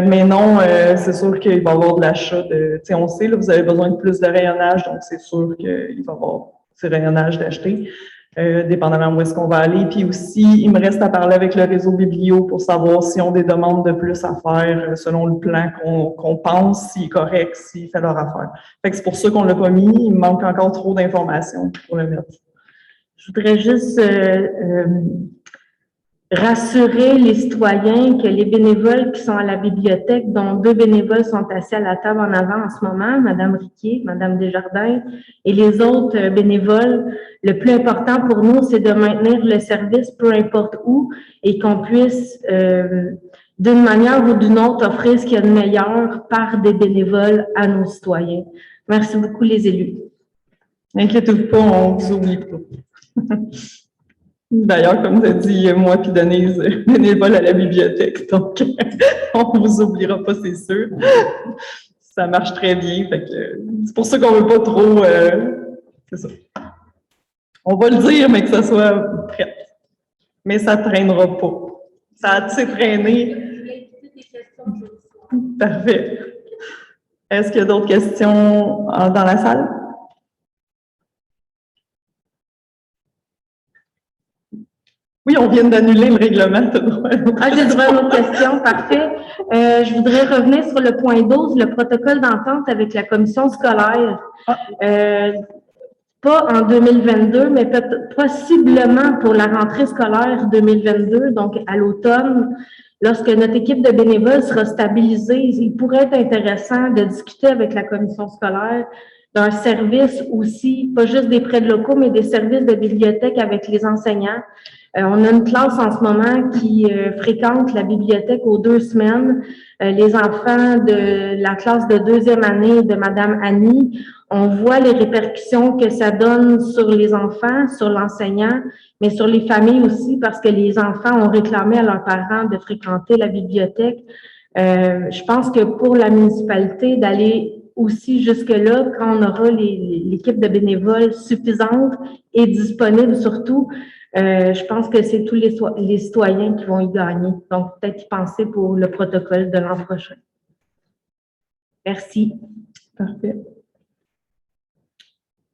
Mais non, c'est sûr qu'il va y avoir de l'achat de... Tu sais, on sait, là, vous avez besoin de plus de rayonnage, donc c'est sûr qu'il va y avoir ce rayonnage d'acheter. Dépendamment où est-ce qu'on va aller. Puis aussi, il me reste à parler avec le réseau Biblio pour savoir s'ils ont des demandes de plus à faire selon le plan qu'on pense, s'il est correct, s'il fait leur affaire. Fait que c'est pour ça qu'on ne l'a pas mis. Il me manque encore trop d'informations pour le mettre. Je voudrais juste rassurer les citoyens que les bénévoles qui sont à la bibliothèque, dont 2 bénévoles sont assis à la table en avant en ce moment, Mme Riquier, Mme Desjardins, et les autres bénévoles, le plus important pour nous, c'est de maintenir le service peu importe où et qu'on puisse, d'une manière ou d'une autre, offrir ce qu'il y a de meilleur par des bénévoles à nos citoyens. Merci beaucoup, les élus. Inquiétez-vous pas, on ne vous oublie pas. D'ailleurs, comme tu as dit, moi puis Denise, bénévole à la bibliothèque, donc on ne vous oubliera pas, c'est sûr. Ça marche très bien, fait que c'est pour ça qu'on ne veut pas trop... c'est ça. On va le dire, mais que ça soit prêt. Mais ça ne traînera pas. Ça a assez traîné. Parfait. Est-ce qu'il y a d'autres questions dans la salle? Oui, on vient d'annuler le règlement. J'ai droit à une autre question, parfait. Je voudrais revenir sur le point 12, le protocole d'entente avec la commission scolaire. Pas en 2022, mais possiblement pour la rentrée scolaire 2022, donc à l'automne, lorsque notre équipe de bénévoles sera stabilisée, il pourrait être intéressant de discuter avec la commission scolaire d'un service aussi, pas juste des prêts de locaux, mais des services de bibliothèque avec les enseignants. On a une classe en ce moment qui fréquente la bibliothèque aux 2 semaines. Les enfants de la classe de 2e année de Madame Annie, on voit les répercussions que ça donne sur les enfants, sur l'enseignant, mais sur les familles aussi, parce que les enfants ont réclamé à leurs parents de fréquenter la bibliothèque. Je pense que pour la municipalité, d'aller aussi jusque-là, quand on aura l'équipe de bénévoles suffisante et disponible surtout, je pense que c'est tous les citoyens qui vont y gagner. Donc, peut-être y penser pour le protocole de l'an prochain. Merci. Parfait.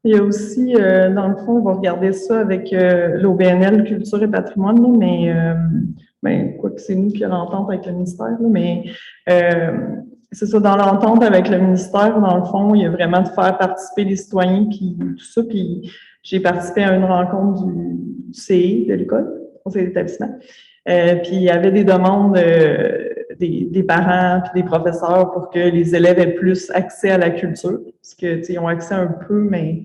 Il y a aussi, dans le fond, on va regarder ça avec l'OBNL, Culture et Patrimoine, mais quoi que c'est nous qui avons l'entente avec le ministère, là, mais c'est ça, dans l'entente avec le ministère, dans le fond, il y a vraiment de faire participer les citoyens, puis tout ça, puis J'ai participé à une rencontre du CI de l'école, conseil d'établissement. Puis il y avait des demandes des parents puis des professeurs pour que les élèves aient plus accès à la culture. Parce que, tu sais, ils ont accès un peu, mais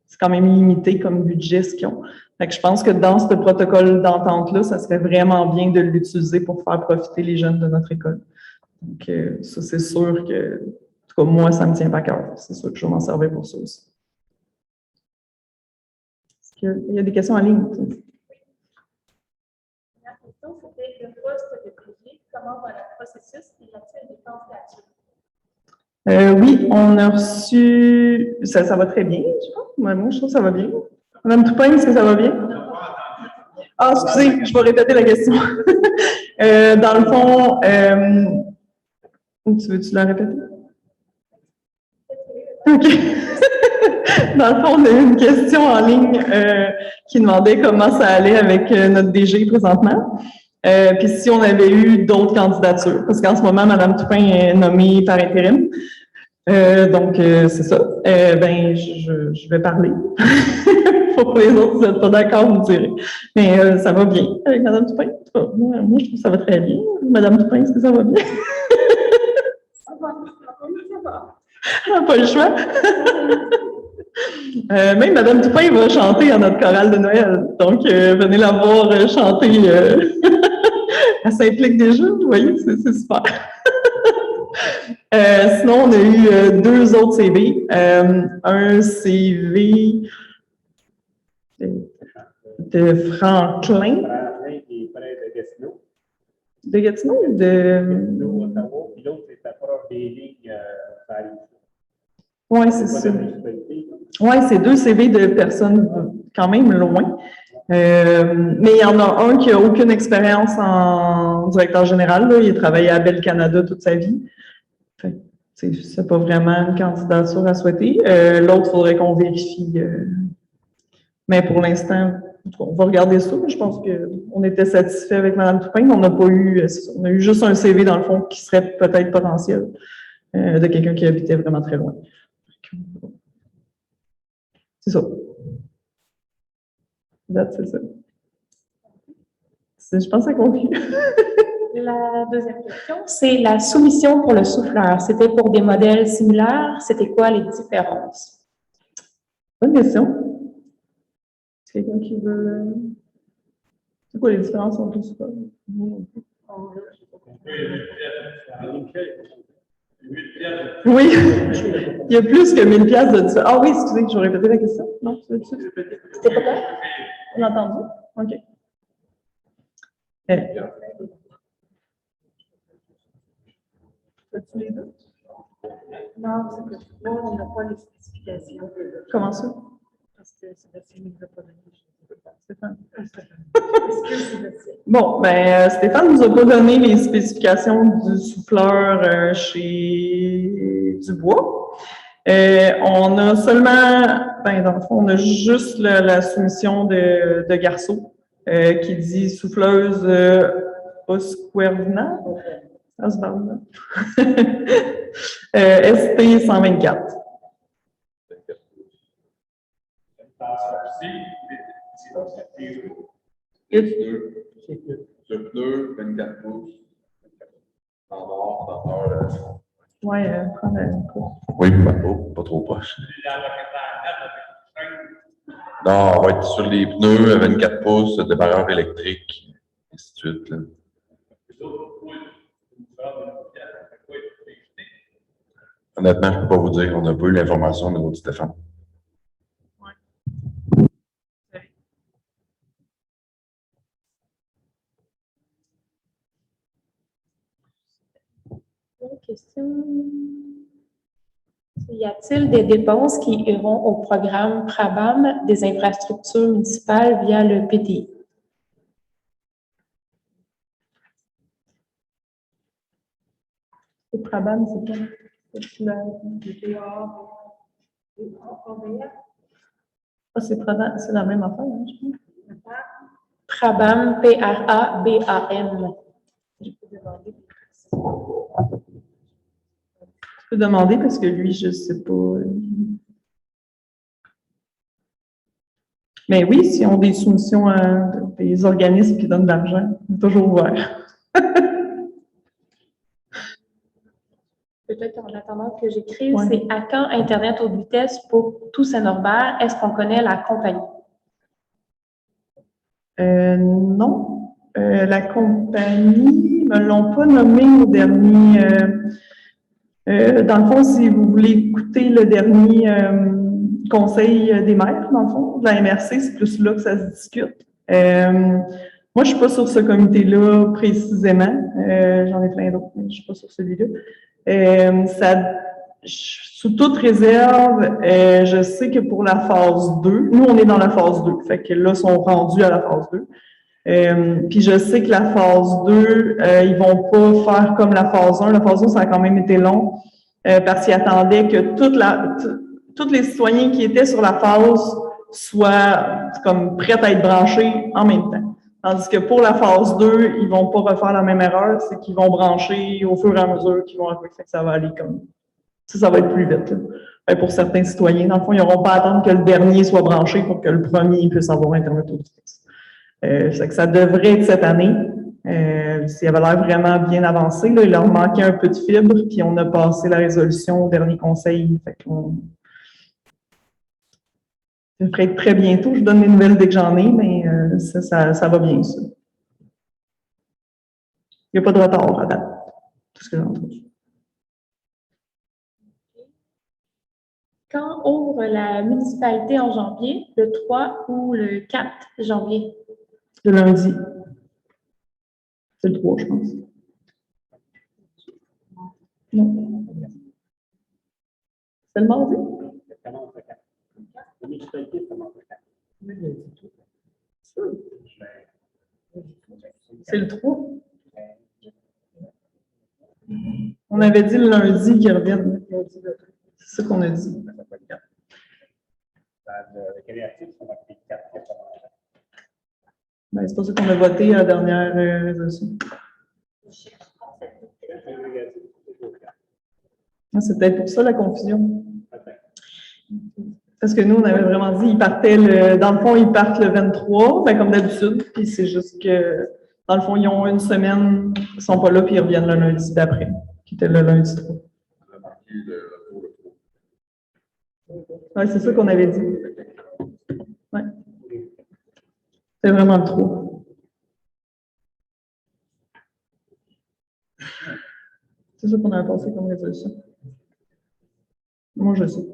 c'est quand même limité comme budget ce qu'ils ont. Fait que je pense que dans ce protocole d'entente-là, ça serait vraiment bien de l'utiliser pour faire profiter les jeunes de notre école. Donc, ça, c'est sûr que, en tout cas, moi, ça me tient pas à cœur. C'est sûr que je vais m'en servir pour ça aussi. Est-ce qu'il y a des questions en ligne? La question, c'était le poste de PG. Comment va le processus et y a-t-il des candidatures? Oui, on a reçu. Ça va très bien, je crois. Moi, je trouve que ça va bien. Madame Toupin, est-ce que ça va bien? Ah, excusez, je vais répéter la question. Dans le fond, veux-tu la répéter? OK. Dans le fond, on a eu une question en ligne qui demandait comment ça allait avec notre DG présentement. Puis si on avait eu d'autres candidatures, parce qu'en ce moment, Mme Toupin est nommée par intérim. Donc, c'est ça. Ben, je vais parler. Pour les autres, si vous n'êtes pas d'accord, vous me direz. Mais ça va bien avec Mme Toupin. Moi, je trouve que ça va très bien. Mme Toupin, est-ce que ça va bien? Pas le choix. Même Mme Toupin va chanter à notre chorale de Noël. Donc, venez la voir chanter. Elle s'implique déjà, vous voyez, c'est super. Sinon, on a eu deux autres CV. Un CV de Franklin. Franklin qui est près de Gatineau. De Gatineau ou Gatineau, de... Ottawa, puis l'autre, c'est proche des lignes Paris. Oui, c'est ça. municipalité. Oui, c'est deux CV de personnes quand même loin. Mais il y en a un qui n'a aucune expérience en directeur général. Là. Il a travaillé à Bell Canada toute sa vie. C'est pas vraiment une candidature à souhaiter. L'autre, il faudrait qu'on vérifie. Mais pour l'instant, on va regarder ça. Je pense qu'on était satisfait avec Mme Toupin. On n'a pas eu, on a eu juste un CV dans le fond qui serait peut-être potentiel de quelqu'un qui habitait vraiment très loin. C'est ça. C'est ça. Je pense que ça conclut. La deuxième question, c'est la soumission pour le souffleur. C'était pour des modèles similaires. C'était quoi les différences? Bonne question. Est-ce quelqu'un qui veut... C'est quoi les différences entre tout ça? Oui, il y a plus que 1000 piastres de ça. Ah oui, excusez, je vais répéter la question. Non, tu veux-tu? C'était pas clair? On a entendu? OK. As-tu les deux? Non, c'est que moi, on n'a pas les spécifications. Comment ça? Parce que Sébastien ne nous a pas donné. Stéphane. Est-ce que Sébastien? Bon, ben Stéphane nous a pas donné les spécifications du souffleur chez Dubois. On a seulement, ben dans le fond, on a juste la soumission de Garceau qui dit souffleuse Osquerna. Osvalna. ST 124. Le pneu, 24 pouces. En mort, Oui, prends la course. oui, pas trop proche. Non, on va être sur les pneus, 24 pouces, démarreur électrique, ainsi de suite. Là. Honnêtement, je ne peux pas vous dire, on n'a pas eu l'information de notre Stéphane. Question. Y a-t-il des dépenses qui iront au programme PRABAM des infrastructures municipales via le PTI? Le PRABAM, c'est quoi? C'est PRABAM, c'est la même affaire, hein, je pense. PRABAM, P-R-A-B-A-M. Je peux demander parce que lui, je ne sais pas. Mais oui, s'ils ont des soumissions à des organismes qui donnent de l'argent, c'est toujours ouvert. Peut-être en attendant que j'écrive, Ouais. c'est à quand Internet haute vitesse pour tout Saint-Norbert? Est-ce qu'on connaît la compagnie? Non. La compagnie, me l'ont pas nommé au dernier. Dans le fond, si vous voulez écouter le dernier conseil des maîtres, dans le fond, de la MRC, c'est plus là que ça se discute. Moi, je suis pas sur ce comité-là précisément. J'en ai plein d'autres, mais je suis pas sur celui-là. Sous toute réserve, je sais que pour la phase 2, nous, on est dans la phase 2, fait que là, ils sont rendus à la phase 2. Puis je sais que la phase 2, ils vont pas faire comme la phase 1. La phase 1, ça a quand même été long parce qu'ils attendaient que tous les citoyens qui étaient sur la phase soient comme prêts à être branchés en même temps. Tandis que pour la phase 2, ils vont pas refaire la même erreur, c'est qu'ils vont brancher au fur et à mesure qu'ils vont arriver. Fait que ça va aller comme ça va être plus vite. Là. Pour certains citoyens, dans le fond, ils n'auront pas à attendre que le dernier soit branché pour que le premier puisse avoir Internet haute vitesse. Ça devrait être cette année. S'il avait l'air vraiment bien avancé, là, il leur manquait un peu de fibre, puis on a passé la résolution au dernier conseil. Fait qu'on ça devrait être très bientôt. Je vous donne les nouvelles dès que j'en ai, mais ça va bien, ça. Il n'y a pas de retard à date. Tout ce que j'ai entendu. Quand ouvre la municipalité en janvier, le 3 ou le 4 janvier? Le lundi. C'est le 3, je pense. Non. C'est le mardi? Ça commence le 4. La municipalité commence le 4. C'est le 3. On avait dit le lundi qu'ils reviennent. C'est ça qu'on a dit. Le créatif, ça va être 4. Ben, c'est pas ça qu'on a voté à la dernière résolution. C'est peut-être pour ça la confusion. Parce que nous, on avait vraiment dit, ils partaient dans le fond, ils partent le 23, ben, comme d'habitude, puis c'est juste que, dans le fond, ils ont une semaine, ils sont pas là, puis ils reviennent le lundi d'après, qui était le lundi 3. Ouais, c'est ça qu'on avait dit. Ouais. C'est vraiment le 3. C'est ça qu'on avait pensé comme résolution. Moi, je sais.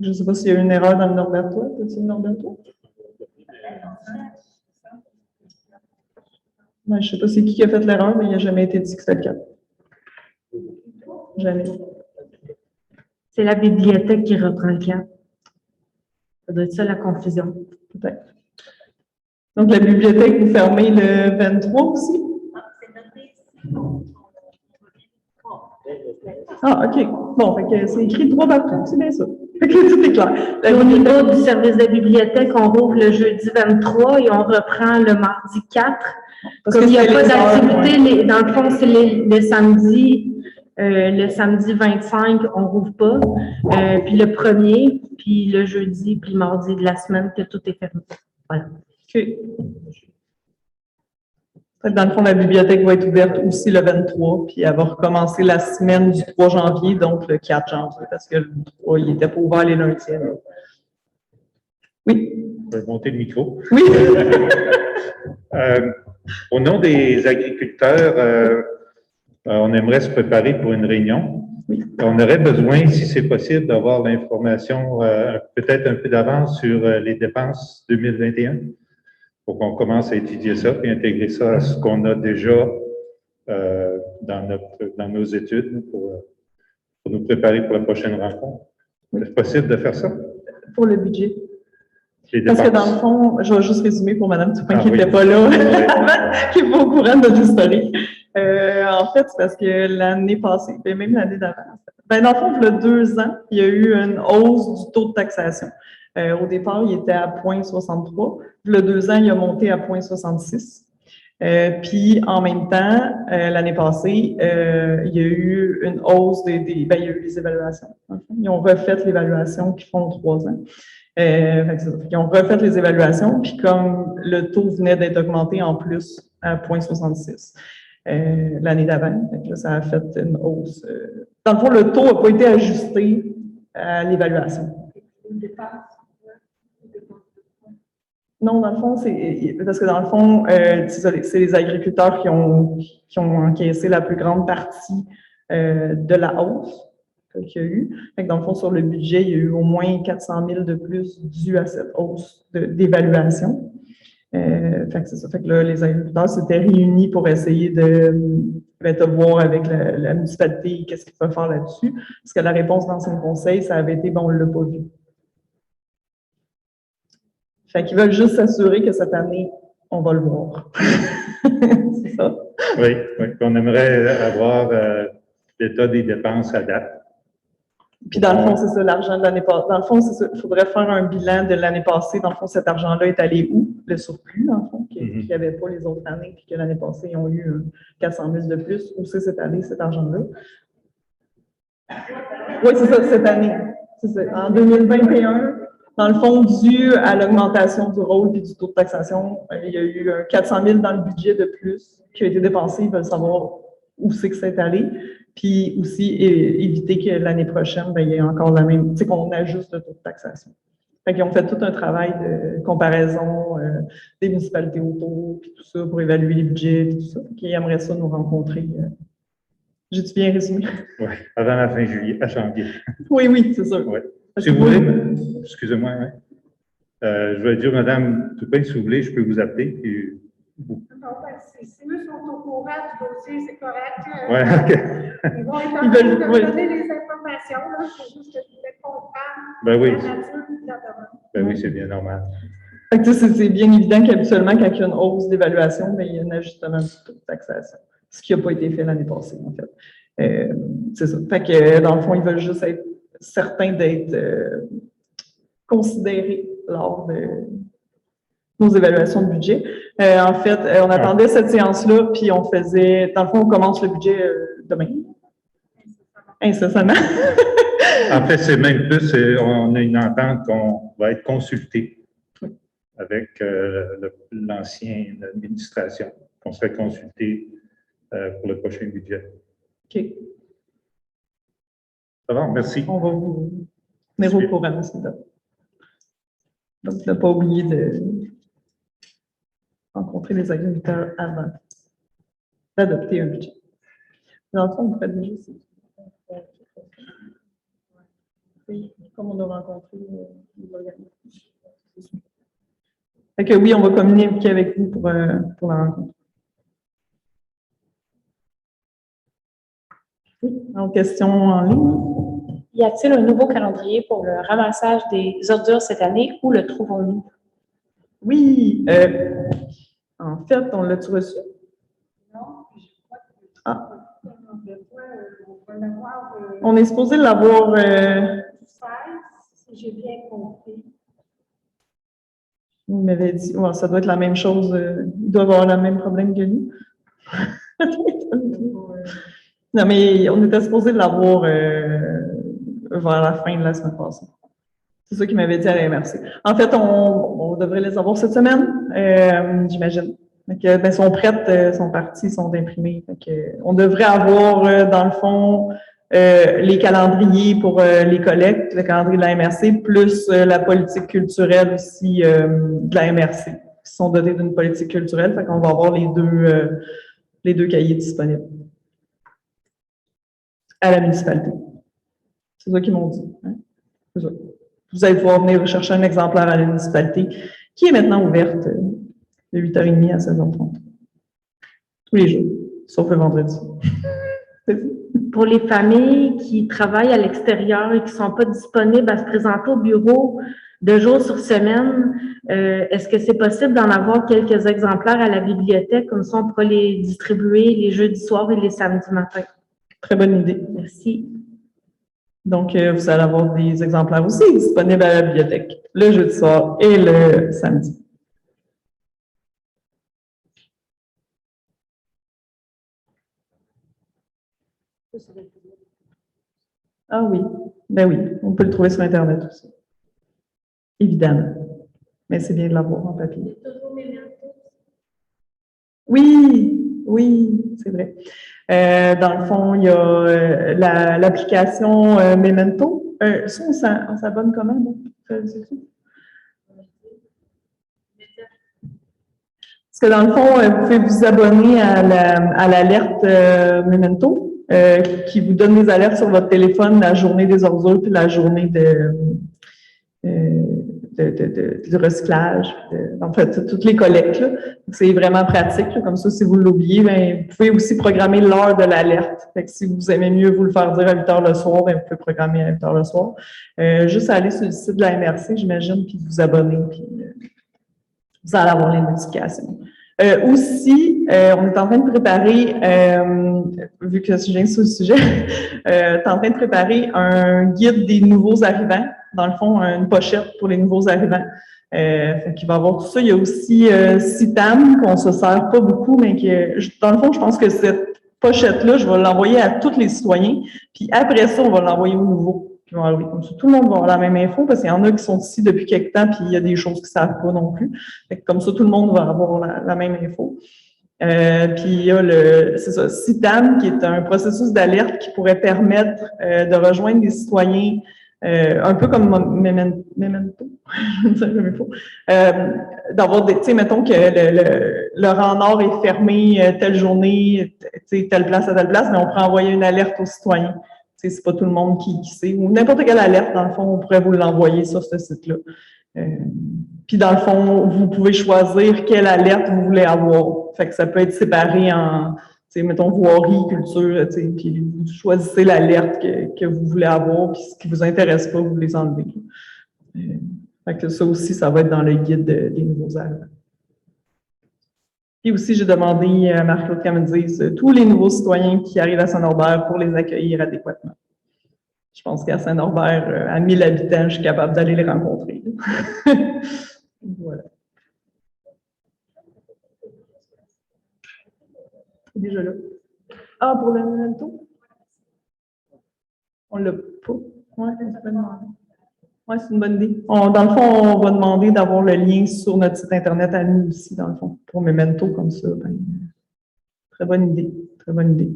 Je ne sais pas s'il y a eu une erreur dans le Norbertois. T'as-tu le Norbertois? Ouais, je ne sais pas c'est qui a fait l'erreur, mais il n'a jamais été dit que c'était le cas. Jamais. C'est la bibliothèque qui reprend le cap. Ça doit être ça la confusion. Peut-être. Donc, la bibliothèque, vous fermez le 23 aussi? Ah, OK. Bon, fait que c'est écrit 3 partout, c'est bien ça. Fait que tout est clair. Puis au niveau du service de bibliothèque, on rouvre le jeudi 23 et on reprend le mardi 4. Parce Comme que il n'y a c'est pas les heures, d'activité, dans le fond, c'est le samedi. Le samedi 25, on rouvre pas. Puis le 1er, puis le jeudi, puis le mardi de la semaine, que tout est fermé. Voilà. OK. Dans le fond, la bibliothèque va être ouverte aussi le 23, puis elle va recommencer la semaine du 3 janvier, donc le 4 janvier, parce que le 3, il n'était pas ouvert les lundis. Oui. Je vais monter le micro. Oui. Au nom des agriculteurs, on aimerait se préparer pour une réunion. Oui. On aurait besoin, si c'est possible, d'avoir l'information peut-être un peu d'avance sur les dépenses 2021 pour qu'on commence à étudier ça et intégrer ça à ce qu'on a déjà dans nos études pour nous préparer pour la prochaine rencontre. Oui. Est-ce possible de faire ça? Pour le budget. Les Parce que dépenses. dans le fond, je vais juste résumer pour Mme Toupin qui oui. n'était pas là, qui n'est pas au courant de notre historique. En fait, c'est parce que l'année passée, ben même l'année d'avant, ben dans le fond, il y a 2 ans, il y a eu une hausse du taux de taxation. Au départ, il était à 0,63. Il y a 2 ans, il a monté à 0,66. Puis, en même temps, l'année passée, il y a eu une hausse ben, il y a eu les évaluations. Ils ont refait l'évaluation qui font 3 ans. Fait que c'est ça. Ils ont refait les évaluations, puis comme le taux venait d'être augmenté en plus à 0,66 l'année d'avant, fait que là, ça a fait une hausse. Dans le fond, le taux n'a pas été ajusté à l'évaluation. Non, dans le fond, c'est parce que dans le fond, c'est ça, c'est les agriculteurs qui ont encaissé la plus grande partie de la hausse qu'il y a eu. Fait que dans le fond, sur le budget, il y a eu au moins 400 000 de plus dû à cette hausse d'évaluation. Fait que c'est ça. Fait que là, les agriculteurs s'étaient réunis pour essayer de voir avec la municipalité qu'est-ce qu'ils peuvent faire là-dessus. Parce que la réponse dans l'ancien conseil, ça avait été, bon, on l'a pas vu. Fait qu'ils veulent juste s'assurer que cette année, on va le voir. C'est ça. Oui, oui. On aimerait avoir l'état des dépenses à date. Puis dans le fond, c'est ça, l'argent de l'année passée. Dans le fond, c'est ça, il faudrait faire un bilan de l'année passée. Dans le fond, cet argent-là est allé où? Le surplus, dans le fond, qu'il n'y avait pas les autres années, puis que l'année passée, ils ont eu 400 000 de plus. Où c'est cette année, cet argent-là? Oui, c'est ça, cette année. C'est ça. En 2021, dans le fond, dû à l'augmentation du rôle et du taux de taxation, il y a eu 400 000 dans le budget de plus qui a été dépensé. Ils veulent savoir où c'est que c'est allé. Puis aussi éviter que l'année prochaine, il y ait encore la même, tu sais, qu'on ajuste le taux de taxation. Fait qu'ils ont fait tout un travail de comparaison des municipalités autour, puis tout ça, pour évaluer les budgets, puis tout ça. Ils aimeraient ça nous rencontrer. J'ai-tu bien résumé? Oui, avant la fin juillet, à janvier. Oui, c'est sûr. Oui. Si vous voulez, excusez-moi, hein. Je vais dire, Madame Toupin, si vous voulez, je peux vous appeler. Puis vous... Non, si eux sont au courant du dossier, c'est correct. Oui, OK. Ils vont être en train de me donner les informations. C'est juste que je voulais comprendre la nature de la demande. Ben oui, c'est bien normal. Fait que c'est bien évident qu'habituellement, quand il y a une hausse d'évaluation, il y a un ajustement du taux de taxation. Ce qui n'a pas été fait l'année passée, en fait. C'est ça. Fait que, dans le fond, ils veulent juste être certains d'être considérés lors de nos évaluations de budget. En fait, on attendait cette séance-là, puis on faisait, dans le fond, on commence le budget demain. Incessamment. En fait, c'est même plus, on a une entente qu'on va être consulté avec l'ancienne administration, qu'on serait consulté pour le prochain budget. OK. Ça va, merci. On va vous tenir au courant, c'est ça. Donc, ne pas oublier de rencontrer les agriculteurs avant d'adopter un budget. Dans le fond, on pourrait déjà, comme on a rencontré les organismes. Fait que oui, on va communiquer avec vous pour la rencontre. Oui, en question en ligne. Y a-t-il un nouveau calendrier pour le ramassage des ordures cette année ou le trouvons-nous? Oui, en fait, on l'a-tu reçu? Non, je crois que Ah. on va l'avoir. On est supposé l'avoir. 16, si j'ai bien compris. Il m'avait dit, ouais, ça doit être la même chose. Il doit avoir le même problème que nous. Non, mais on était supposé l'avoir vers la fin de la semaine passée. C'est ça qu'il m'avait dit à la MRC. En fait, on devrait les avoir cette semaine, j'imagine. Ils sont prêtes, sont parties, sont imprimées. On devrait avoir, dans le fond, les calendriers pour les collectes, le calendrier de la MRC, plus la politique culturelle aussi de la MRC, qui sont dotés d'une politique culturelle. Fait qu'on va avoir les deux cahiers disponibles à la municipalité. C'est ça qu'ils m'ont dit. Hein? C'est ça. Vous allez pouvoir venir chercher un exemplaire à la municipalité qui est maintenant ouverte de 8h30 à 16h30. Tous les jours, sauf le vendredi. Pour les familles qui travaillent à l'extérieur et qui ne sont pas disponibles à se présenter au bureau 2 jours sur semaine, est-ce que c'est possible d'en avoir quelques exemplaires à la bibliothèque, comme ça on pourra les distribuer les jeudis soirs et les samedis matins? Très bonne idée. Merci. Donc, vous allez avoir des exemplaires aussi disponibles à la bibliothèque, le jeudi soir et le samedi. Ah oui, ben oui, on peut le trouver sur Internet aussi. évidemment. Mais c'est bien de l'avoir en papier. Oui, oui, c'est vrai. Dans le fond, il y a l'application Memento. Ça, on s'abonne comment? Donc? C'est tout? Parce que dans le fond, vous pouvez vous abonner à l'alerte Memento, qui vous donne des alertes sur votre téléphone la journée des ordures puis la journée du recyclage, en fait, toutes les collectes. C'est vraiment pratique. Là. Comme ça, si vous l'oubliez, ben, vous pouvez aussi programmer l'heure de l'alerte. Fait que si vous aimez mieux vous le faire dire à 8 heures le soir, ben, vous pouvez programmer à 8 heures le soir. Juste aller sur le site de la MRC, j'imagine, puis vous abonner, puis vous allez avoir les notifications. Aussi, on est en train de préparer, vu que je viens sur le sujet, on est en train de préparer un guide des nouveaux arrivants. Dans le fond, une pochette pour les nouveaux arrivants. Fait qu'il va y avoir tout ça. Il y a aussi CITAM, qu'on se sert pas beaucoup, mais que, dans le fond, je pense que cette pochette-là, je vais l'envoyer à tous les citoyens. Puis après ça, on va l'envoyer aux nouveaux. Qui vont arriver. Comme ça, tout le monde va avoir la même info, parce qu'il y en a qui sont ici depuis quelque temps, puis il y a des choses qu'ils ne savent pas non plus. Fait que comme ça, tout le monde va avoir la même info. Puis il y a c'est ça, CITAM, qui est un processus d'alerte qui pourrait permettre de rejoindre des citoyens un peu comme Memento, d'avoir des, tu sais, mettons que le rang nord est fermé telle journée, tu sais, telle place à telle place, mais on pourrait envoyer une alerte aux citoyens. C'est pas tout le monde qui sait. Ou n'importe quelle alerte, dans le fond, on pourrait vous l'envoyer sur ce site-là. Puis, dans le fond, vous pouvez choisir quelle alerte vous voulez avoir. Fait que ça peut être séparé en, mettons, voirie, culture, puis vous choisissez l'alerte que vous voulez avoir, puis ce qui vous intéresse pas, vous les enlevez. Fait que ça aussi, ça va être dans le guide des nouveaux arrivants. Puis aussi, j'ai demandé à Marc-Claude qu'elle me dise tous les nouveaux citoyens qui arrivent à Saint-Norbert pour les accueillir adéquatement. Je pense qu'à Saint-Norbert, à 1000 habitants, je suis capable d'aller les rencontrer. Voilà. C'est déjà là. Ah, pour le Memento? On l'a pas. Ouais, ça peut demander. Oui, c'est une bonne idée. Dans le fond, on va demander d'avoir le lien sur notre site Internet à nous aussi, dans le fond, pour Memento comme ça. Ben, très bonne idée. Très bonne idée.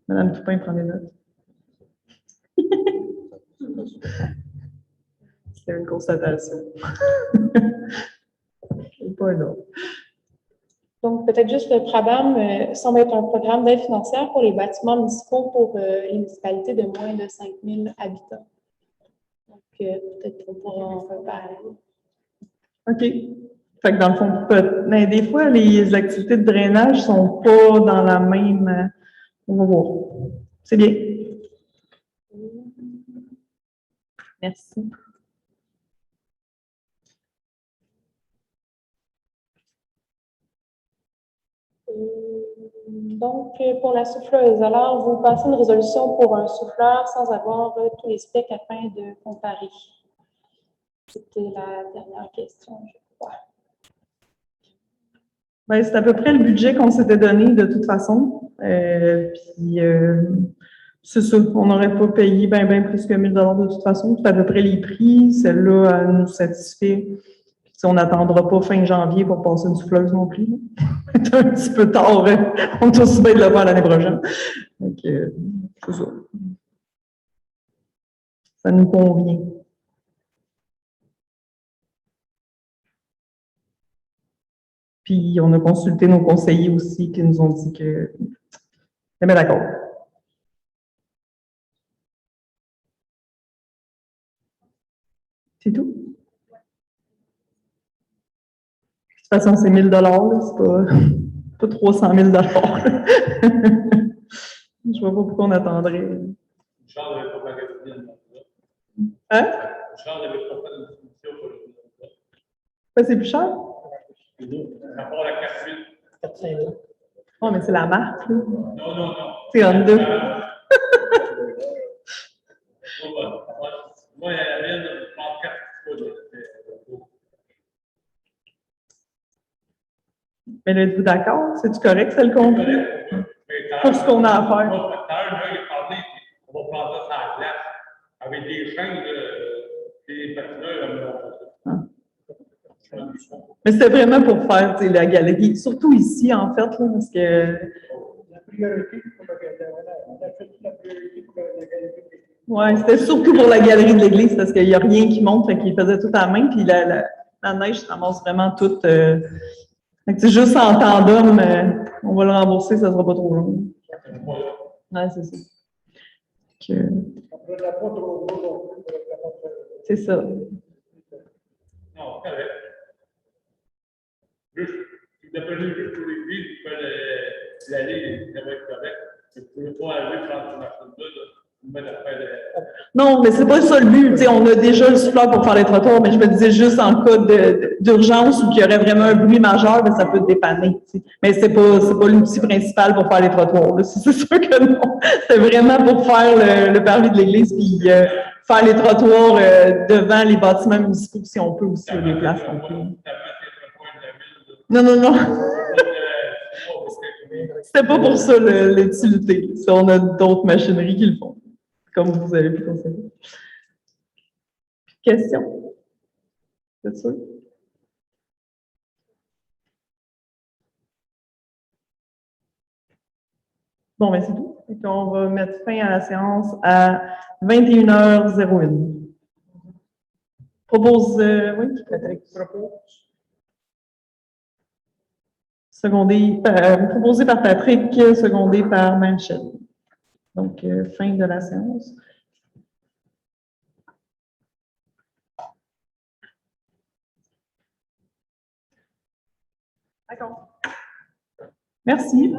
Madame Toupin prend des notes. C'est une constatation. Pas un autre. Donc, peut-être juste le programme semble être un programme d'aide financière pour les bâtiments municipaux pour les municipalités de moins de 5000 habitants. Donc, peut-être qu'on pourra en reparler. OK. Fait que dans le fond, mais des fois, les activités de drainage ne sont pas dans la même. On va voir. C'est bien. Merci. Donc, pour la souffleuse, alors, vous passez une résolution pour un souffleur sans avoir tous les specs afin de comparer. C'était la dernière question, je crois. Ben, c'est à peu près le budget qu'on s'était donné de toute façon. Puis, c'est ça, on n'aurait pas payé bien plus que 1000 $ de toute façon. C'est à peu près les prix. Celle-là, elle nous satisfait. Puis, on n'attendra pas fin janvier pour passer une souffleuse non plus. C'est un petit peu tard. On est aussi bien de le faire l'année prochaine. Donc, c'est ça. Ça nous convient. Puis, on a consulté nos conseillers aussi qui nous ont dit que ils étaient d'accord. C'est tout? De toute façon, c'est 1000 $, c'est pas 300 000 $. Je vois pas pourquoi on attendrait. Charles n'avait pas magasiné. Hein? Charles n'avait pas fait de discussion sur le. Ben, c'est plus cher? Par rapport à la 4000. Oh, mais c'est la marque, là. Non. C'est Honda. Moi, il y a la mienne, je prends 4 fois. Mais là, êtes-vous d'accord? C'est-tu correct, c'est le compris? Pour ce qu'on a à faire. On va planter ça à la glace avec des chaînes des patineurs. Mais c'était vraiment pour faire, tu sais, la galerie, surtout ici, en fait, là, parce que, La priorité pour on a fait la priorité pour la galerie. ouais, c'était surtout pour la galerie de l'église, parce qu'il n'y a rien qui monte, fait qu'ils faisaient tout à la main, puis la neige ramasse vraiment toute. Fait que c'est juste en tandem, on va le rembourser, ça sera pas trop long. Ouais, c'est ça. Que- Après, on n'a pas trop gros non plus pour être capable de faire. C'est ça. Non, correct. Juste, d'après nous, juste pour l'église, il fallait l'aller, ça va être correct. Mais vous ne pouvez pas arriver quand tu marches là, vous mettre après Non, mais c'est pas ça le but. Tu sais, on a déjà le souffleur pour faire les trottoirs, mais je me disais juste en cas d'urgence ou qu'il y aurait vraiment un bruit majeur, ben, ça peut dépanner. Tu sais. Mais c'est pas l'outil principal pour faire les trottoirs. Là. C'est sûr que non. C'est vraiment pour faire le parvis de l'église puis faire les trottoirs devant les bâtiments municipaux si on peut aussi les places. Non, non, non. C'était pas pour ça l'utilité. Ça, on a d'autres machineries qui le font, comme vous avez pu constater. Question? C'est sûr? Bon, ben c'est tout. Donc, on va mettre fin à la séance à 21h01. Propose, oui, Patrick. Proposé par Patrick, secondé par Manchel. Donc, fin de la séance. D'accord. Merci.